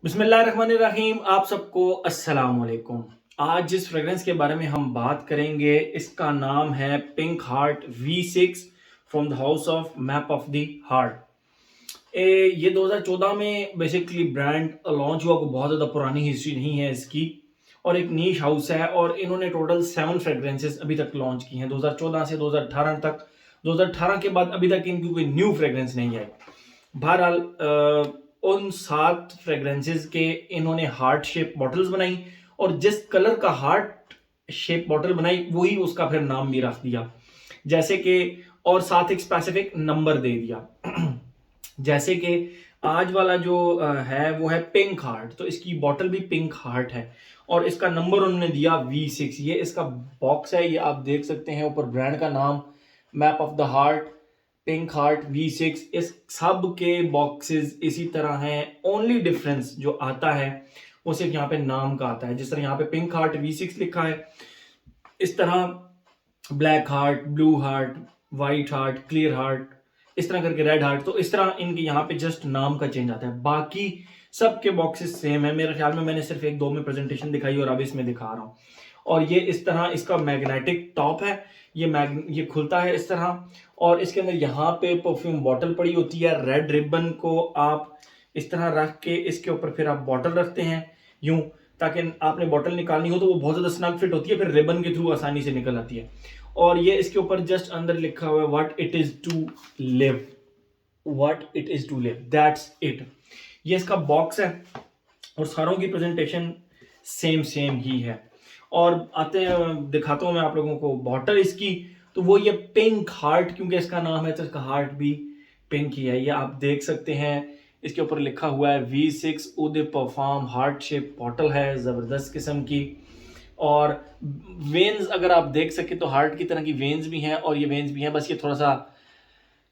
बिस्मिल्लाहिर्रहमानिर्रहीम। आप सबको अस्सलाम वालेकुम। आज जिस फ्रेग्रेंस के बारे में हम बात करेंगे इसका नाम है pink heart V6 from the house of map of the heart. ये 2014 में बेसिकली ब्रांड लॉन्च हुआ। को बहुत ज़्यादा पुरानी हिस्ट्री नहीं है इसकी और एक नीश हाउस है और इन्होंने टोटल 7 फ्रेग्रेंसेस अभी तक लॉन्च की हैं 2014 से 2018 तक। 2018 के बाद अभी तक इनकी कोई न्यू फ्रेग्रेंस नहीं आई। बहरहाल उन 7 फ्रेग्रेंसेस के इन्होंने हार्ट शेप बॉटल्स बनाई और जिस कलर का हार्ट शेप बॉटल बनाई वही उसका फिर नाम भी रख दिया, जैसे कि और साथ एक स्पेसिफिक नंबर दे दिया। जैसे कि आज वाला जो है वो है पिंक हार्ट, तो इसकी बॉटल भी पिंक हार्ट है और इसका नंबर उन्होंने दिया V6। ये इसका बॉक्स है, ये आप देख सकते हैं ऊपर ब्रांड का नाम map of the heart, pink heart V6। इस सब के बॉक्सेस इसी तरह हैं। ओनली डिफरेंस जो आता है वो सिर्फ यहाँ पे नाम का आता है। जिस तरह यहाँ पे पिंक हार्ट V6 लिखा है, इस तरह black heart, blue heart, white heart, clear heart, इस तरह करके रेड हार्ट। तो इस तरह इनके यहाँ पे जस्ट नाम का चेंज आता है, बाकी सबके बॉक्सेस सेम है। मेरे ख्याल में मैंने सिर्फ एक दो में प्रेजेंटेशन दिखाई और अब इसमें दिखा रहा हूँ। और ये इस तरह इसका मैग्नेटिक टॉप है, ये खुलता है इस तरह और इसके अंदर यहाँ पे परफ्यूम बॉटल पड़ी होती है। रेड रिबन को आप इस तरह रख के इसके ऊपर फिर आप बॉटल रखते हैं यूं, ताकि आपने बॉटल निकालनी हो तो वो बहुत ज्यादा स्नग फिट होती है, फिर रिबन के थ्रू आसानी से निकल आती है। और ये इसके ऊपर जस्ट अंदर लिखा हुआ है what it is to live, what it is to live, that's it. ये इसका बॉक्स है और सारों की प्रेजेंटेशन सेम सेम ही है। और आते हैं दिखाता हूं मैं आप लोगों को बॉटल इसकी। तो वो ये पिंक हार्ट, क्योंकि इसका नाम है तो इसका हार्ट भी पिंक ही है। ये आप देख सकते हैं इसके ऊपर लिखा हुआ है V6 उदय परफॉर्म। हार्ट शेप बॉटल है जबरदस्त किस्म की। और वेन्स अगर आप देख सके तो हार्ट की तरह की वेन्स भी हैं और ये वेन्स भी हैं, बस ये थोड़ा सा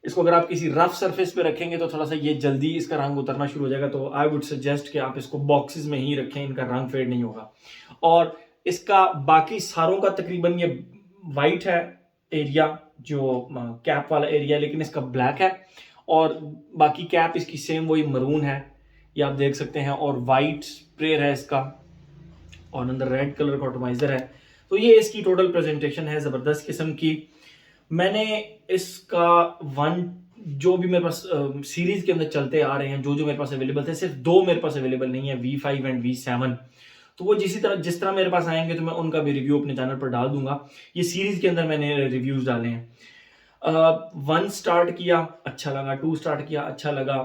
इसको अगर आप किसी रफ सरफेस पे रखेंगे तो थोड़ा सा ये जल्दी इसका रंग उतरना शुरू हो जाएगा। तो आई वुड सजेस्ट कि आप इसको बॉक्सेस में ही रखें, इनका रंग फेड नहीं होगा। और इसका बाकी सारों का तकरीबन ये वाइट है एरिया, जो कैप वाला एरिया, लेकिन इसका ब्लैक है। और बाकी कैप इसकी सेम वही मरून है, ये आप देख सकते हैं। और वाइट स्प्रे है इसका और अंदर रेड कलर का ऑटोमाइजर है। तो ये इसकी टोटल प्रेजेंटेशन है जबरदस्त किस्म की। मैंने इसका वन जो भी मेरे पास सीरीज के अंदर चलते आ रहे हैं, जो जो मेरे पास अवेलेबल थे, सिर्फ दो मेरे पास अवेलेबल नहीं है, V5 एंड V7। तो वो जिस तरह मेरे पास आएंगे तो मैं उनका भी रिव्यू अपने चैनल पर डाल दूंगा। ये सीरीज के अंदर मैंने रिव्यूज डाले हैं। 1 स्टार्ट किया अच्छा लगा, 2 स्टार्ट किया अच्छा लगा।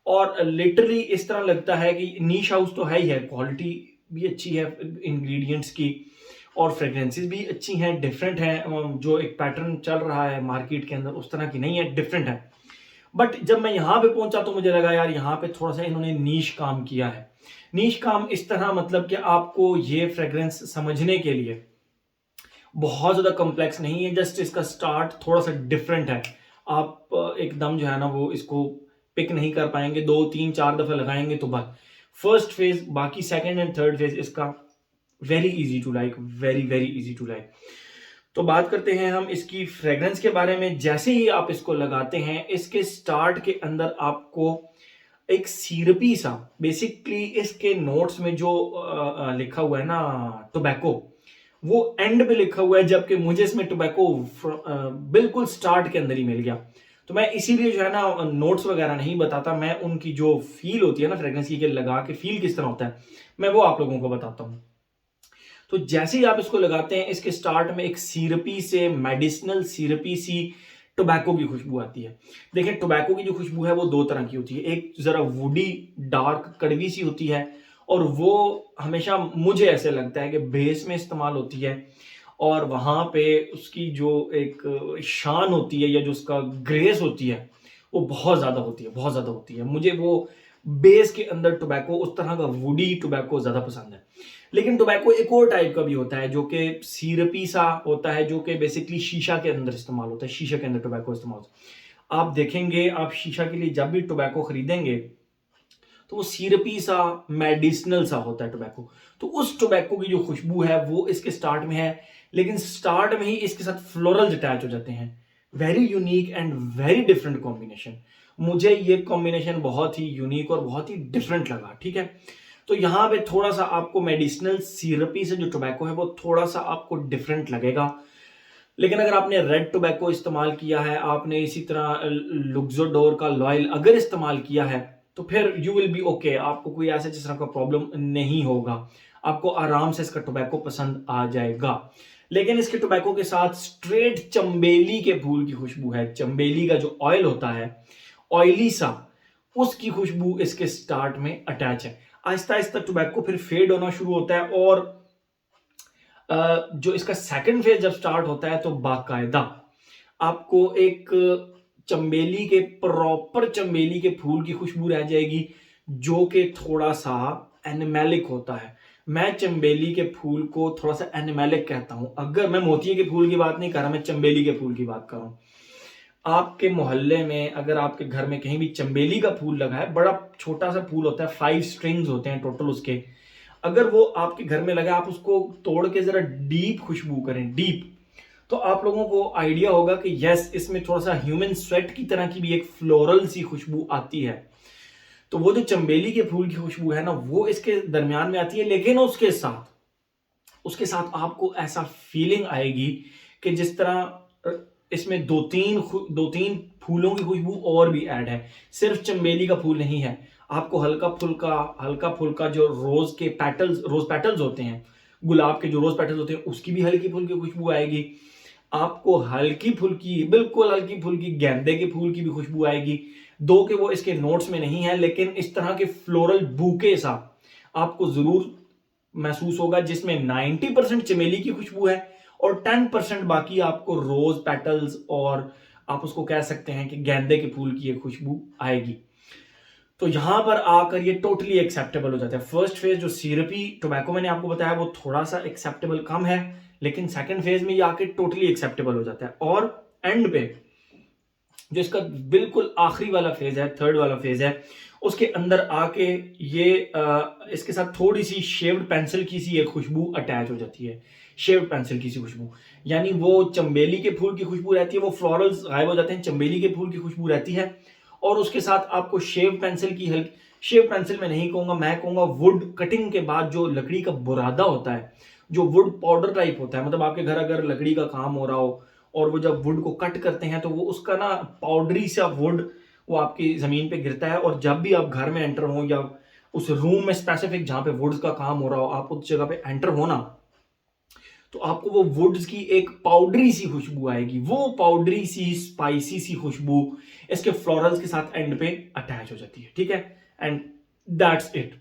और लिटरली इस तरह लगता है कि नीश हाउस तो है ही है, क्वालिटी भी अच्छी है इंग्रेडिएंट्स की और फ्रेग्रेंसेस भी अच्छी हैं, डिफरेंट हैं। जो एक पैटर्न चल रहा है मार्केट के अंदर उस तरह की नहीं है, डिफरेंट है। बट जब मैं यहाँ पे पहुंचा तो मुझे लगा यार यहाँ पे थोड़ा सा इन्होंने नीश काम किया है। नीश काम इस तरह मतलब कि आपको ये फ्रेग्रेंस समझने के लिए बहुत ज्यादा कॉम्प्लेक्स नहीं है, जस्ट इसका स्टार्ट थोड़ा सा डिफरेंट है। आप एकदम जो है ना वो इसको पिक नहीं कर पाएंगे, 2 3 4 दफा लगाएंगे तो बस फर्स्ट फेज। बाकी सेकंड एंड थर्ड फेज इसका very easy to like, very very easy to like. तो बात करते हैं हम इसकी फ्रेग्रेंस के बारे में। जैसे ही आप इसको लगाते हैं इसके स्टार्ट के अंदर आपको एक सिरपी सा, बेसिकली इसके नोट्स में जो लिखा हुआ है ना टोबैको, वो एंड पे लिखा हुआ है, जबकि मुझे इसमें टोबैको बिल्कुल स्टार्ट के अंदर ही मिल गया। तो मैं इसीलिए जो है ना नोट्स वगैरह नहीं बताता, मैं उनकी जो फील होती है ना फ्रेग्रेंस की, लगा के फील किस तरह होता है मैं वो आप लोगों को बताता हूँ। तो जैसे ही आप इसको लगाते हैं इसके स्टार्ट में एक सिरपी से मेडिसिनल सिरपी सी टोबैको की खुशबू आती है। देखिए टोबैको की जो खुशबू है वो दो तरह की होती है, एक जरा वुडी डार्क कड़वी सी होती है और वो हमेशा मुझे ऐसे लगता है कि बेस में इस्तेमाल होती है और वहां पे उसकी जो एक शान होती है या जो उसका ग्रेस होती है वो बहुत ज्यादा होती है, बहुत ज्यादा होती है। मुझे वो बेस के अंदर टोबैको उस तरह का वुडी टोबैको ज्यादा पसंद है। लेकिन टोबैको एक और टाइप का भी होता है जो कि सिरपी सा होता है, जो कि बेसिकली शीशा के अंदर इस्तेमाल होता है, शीशा के अंदर टोबैको इस्तेमाल होता है। आप देखेंगे आप शीशा के लिए जब भी टोबैको खरीदेंगे तो वो सिरपी सा मेडिसिनल सा होता है टोबैको। तो उस टोबैको की जो खुशबू है वो इसके स्टार्ट में है, लेकिन स्टार्ट में ही इसके साथ फ्लोरल्स अटैच हो जाते हैं। Very unique and very different combination. मुझे ये कॉम्बिनेशन बहुत ही यूनिक और बहुत ही डिफरेंट लगा, ठीक है। तो यहाँ पे थोड़ा सा आपको मेडिसिनल सिरपी से जो टोबैको है वो थोड़ा सा आपको डिफरेंट लगेगा, लेकिन अगर आपने रेड टोबैको इस्तेमाल किया है, आपने इसी तरह लुक्सोडोर का लॉयल अगर इस्तेमाल किया है, तो फिर यू विल बी ओके। आपको कोई ऐसा जिस तरह का प्रॉब्लम नहीं होगा, आपको आराम से इसका टोबैको पसंद आ जाएगा। लेकिन इसके टोबैको के साथ स्ट्रेट चंबेली के फूल की खुशबू है। चंबेली का जो ऑयल होता है, ऑयली सा, उसकी खुशबू इसके स्टार्ट में अटैच है। आहिस्ता आहिस्ता टोबैको फिर फेड होना शुरू होता है, और जो इसका सेकंड फेज जब स्टार्ट होता है तो बाकायदा आपको एक चंबेली के, प्रॉपर चंबेली के फूल की खुशबू रह जाएगी, जो कि थोड़ा सा एनिमेलिक होता है। मैं चंबेली के फूल को थोड़ा सा एनिमेलिक कहता हूं। अगर मैं मोतिये के फूल की बात नहीं कर रहा, मैं चंबेली के फूल की बात कर रहा हूं। आपके मोहल्ले में, अगर आपके घर में कहीं भी चंबेली का फूल लगा है, बड़ा छोटा सा फूल होता है, 5 स्ट्रिंग्स होते हैं टोटल उसके, अगर वो आपके घर में लगा, आप उसको तोड़ के जरा डीप खुशबू करें, डीप, तो आप लोगों को आइडिया होगा कि यस, इसमें थोड़ा सा ह्यूमन स्वेट की तरह की भी एक फ्लोरल सी खुशबू आती है। तो वो जो चंबेली के फूल की खुशबू है ना, वो इसके दरमियान में आती है, लेकिन उसके साथ आपको ऐसा फीलिंग आएगी कि जिस तरह इसमें दो तीन फूलों की खुशबू और भी ऐड है, सिर्फ चंबेली का फूल नहीं है। आपको हल्का फुल्का जो रोज पेटल्स होते हैं, गुलाब के जो रोज पेटल्स होते हैं, उसकी भी हल्की फुल्की खुशबू आएगी। आपको हल्की फुल्की, बिल्कुल हल्की फुल्की गेंदे के फूल की भी खुशबू आएगी। दो के वो इसके नोट्स में नहीं है, लेकिन इस तरह के फ्लोरल बूके सा आपको जरूर महसूस होगा, जिसमें 90% चमेली की खुशबू है और 10% बाकी आपको रोज पेटल्स, और आप उसको कह सकते हैं कि गेंदे के फूल की एक खुशबू आएगी। तो यहां पर आकर ये टोटली एक्सेप्टेबल हो जाता है। फर्स्ट फेज जो सिरपी टोबैको मैंने आपको बताया, वो थोड़ा सा एक्सेप्टेबल कम है, लेकिन सेकंड फेज में ये आके टोटली एक्सेप्टेबल हो जाता है। और एंड पे जो इसका बिल्कुल आखिरी वाला फेज है, थर्ड वाला फेज है, उसके अंदर आके ये इसके साथ थोड़ी सी शेव्ड पेंसिल की सी एक खुशबू अटैच हो जाती है। शेव्ड पेंसिल की सी खुशबू, यानी वो चंबेली के फूल की खुशबू रहती है, वो फ्लोरल्स गायब हो जाते हैं, चंबेली के फूल की खुशबू रहती है, और उसके साथ आपको शेव पेंसिल की हल्की, शेव पेंसिल में नहीं कहूंगा, मैं कहूंगा वुड कटिंग के बाद जो लकड़ी का बुरादा होता है, जो वुड पाउडर टाइप होता है, मतलब आपके घर अगर लकड़ी का काम हो रहा हो और वो जब वुड को कट करते हैं तो वो उसका ना पाउडरी सा वुड वो आपकी जमीन पे गिरता है, और जब भी आप घर में एंटर हो या उस रूम में स्पेसिफिक जहां पे वुड्स का काम हो रहा हो, आप उस जगह पे एंटर हो ना, तो आपको वो वुड्स की एक पाउडरी सी खुशबू आएगी। वो पाउडरी सी स्पाइसी सी खुशबू इसके फ्लोरल्स के साथ एंड पे अटैच हो जाती है, ठीक है। And that's it.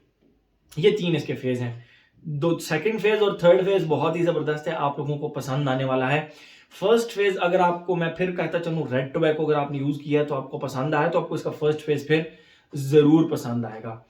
ये 3 इसके फेज हैं। दो सेकंड फेज और थर्ड फेज बहुत ही जबरदस्त है, आप लोगों को पसंद आने वाला है। फर्स्ट फेज अगर आपको, मैं फिर कहता चलूं, रेड टोबैको अगर आपने यूज किया है तो आपको पसंद आया, तो आपको इसका फर्स्ट फेज फिर जरूर पसंद आएगा।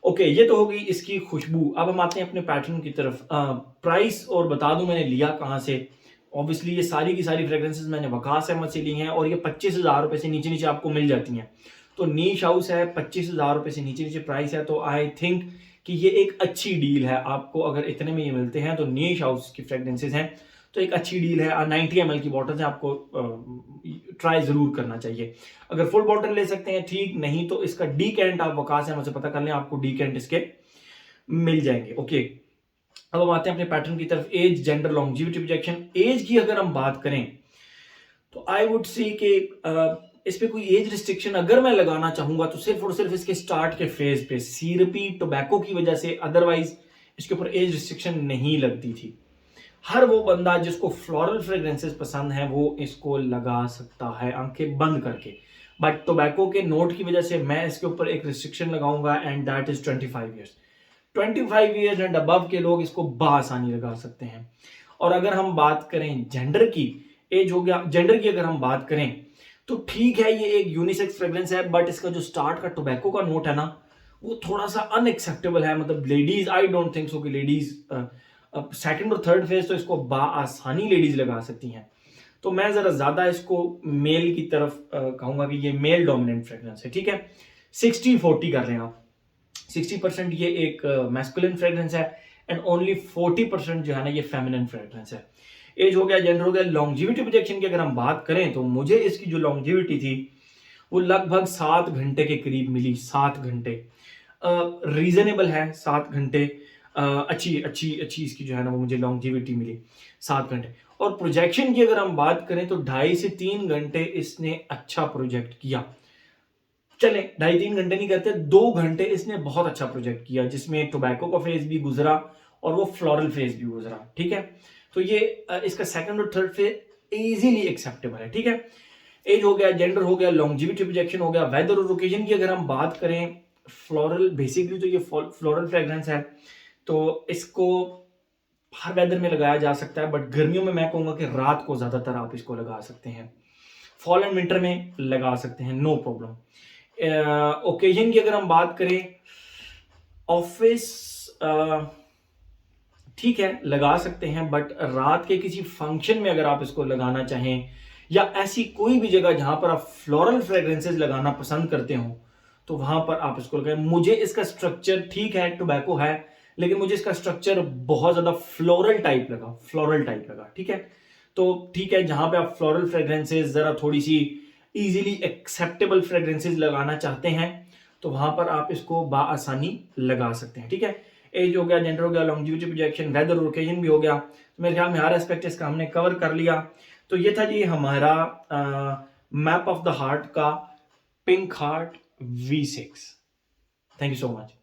ओके, ये तो होगी इसकी खुशबू। अब हम आते हैं अपने पैटर्न की तरफ। प्राइस और बता दूं मैंने लिया कहां से। ऑब्वियसली ये सारी की सारी फ्रेग्रेंसेस मैंने वकास अहमद से ली हैं, और ये 25,000 रुपए से नीचे नीचे आपको मिल जाती हैं। तो नीश हाउस है, 25,000 रुपए से नीचे नीचे प्राइस है, तो आई थिंक कि ये एक अच्छी डील है। आपको अगर इतने में ये मिलते हैं तो नीश हाउस की फ्रेग्रेंसेस हैं, तो एक अच्छी डील है। 90 ml की बॉटल है, आपको ट्राई जरूर करना चाहिए। अगर फुल बॉटल ले सकते हैं ठीक, नहीं तो इसका डीकेंट आप वकास है मुझसे पता कर लें, आपको डीकेंट इसके मिल जाएंगे। ओके, अब हम आते हैं अपने पैटर्न की तरफ। Age, gender, longevity, projection. Age की अगर हम बात करें तो आई वुड से कि इस पे कोई एज रिस्ट्रिक्शन अगर मैं लगाना चाहूंगा तो सिर्फ और सिर्फ इसके स्टार्ट के फेज पे सिरपी टोबैको की वजह से, अदरवाइज इसके ऊपर एज रिस्ट्रिक्शन नहीं लगती थी। हर वो बंदा जिसको फ्लोरल फ्रेग्रेंसेस पसंद है वो इसको लगा सकता है आंखें बंद करके। बट टोबैको के नोट की वजह से मैं इसके ऊपर एक रिस्ट्रिक्शन लगाऊंगा, and that is 25 years. 25 years and above के लोग इसको बासानी लगा सकते हैं। और अगर हम बात करें जेंडर की, एज हो गया, जेंडर की अगर हम बात करें तो ठीक है, ये एक यूनिसेक्स फ्रेग्रेंस है, बट इसका जो स्टार्ट का टोबैको का नोट है ना, वो थोड़ा सा अनएक्सेप्टेबल है। मतलब ladies, I don't think so कि लेडीज सेकंड और थर्ड फेज तो इसको आसानी लेडीज लगा सकती हैं। तो मैं जरा ज्यादा इसको मेल की तरफ कहूंगा कि ये मेल डोमिनेंट फ्रेग्रेंस है, ठीक है। 60-40 कर रहे हैं आप। 60% ये एक मैस्कुलिन फ्रेग्रेंस है, एंड ओनली 40% जो है ना ये फेमिनिन फ्रेग्रेंस है। एज हो गया, जेंडर हो गया, लॉन्जिविटी प्रोजेक्शन की अगर हम बात करें तो मुझे इसकी जो लॉन्जिविटी थी वो लगभग 7 घंटे के करीब मिली। 7 घंटे रीजनेबल है। 7 घंटे अच्छी अच्छी अच्छी इसकी जो है ना वो मुझे लॉन्जिविटी मिली 7 घंटे। और प्रोजेक्शन की अगर हम बात करें तो 2.5 से 3 घंटे इसने अच्छा प्रोजेक्ट किया। चले 2.5-3 घंटे नहीं कहते, 2 घंटे इसने बहुत अच्छा प्रोजेक्ट किया, जिसमें टोबैको का फेज भी गुजरा और वो फ्लोरल फेज भी गुजरा। ठीक है, तो ये इसका सेकंड और थर्ड फेज इजीली एक्सेप्टेबल है। ठीक है, एज हो गया, जेंडर हो गया, लॉन्जिविटी प्रोजेक्शन हो गया, वेदर और ओकेजन की अगर हम बात करें, फ्लोरल बेसिकली तो ये फ्लोरल फ्रेग्रेंस है, तो इसको हर वेदर में लगाया जा सकता है, बट गर्मियों में मैं कहूंगा कि रात को ज्यादातर आप इसको लगा सकते हैं। फॉल एंड विंटर में लगा सकते हैं, नो प्रॉब्लम। ओकेजन की अगर हम बात करें, ऑफिस ठीक है लगा सकते हैं, बट रात के किसी फंक्शन में अगर आप इसको लगाना चाहें या ऐसी कोई भी जगह जहां पर आप फ्लोरल फ्रेग्रेंसेस लगाना पसंद करते हो तो वहां पर आप इसको लगाएं। मुझे इसका स्ट्रक्चर ठीक है, टोबैको है, लेकिन मुझे इसका स्ट्रक्चर बहुत ज्यादा फ्लोरल टाइप लगा, फ्लोरल टाइप लगा। ठीक है, तो ठीक है, जहां पे आप फ्लोरल फ्रेग्रेंसेस जरा थोड़ी सी इजीली एक्सेप्टेबल फ्रेग्रेंसेस लगाना चाहते हैं तो वहां पर आप इसको बाआसानी लगा सकते हैं। ठीक है, एज हो गया, जेंडर हो गया, लॉन्जिविटी प्रोजेक्शन, वेदर और ओकेजन भी हो गया, तो मेरे ख्याल में हर एस्पेक्ट इसका हमने कवर कर लिया। तो ये था जी हमारा मैप ऑफ द हार्ट का pink heart V6। Thank you so much.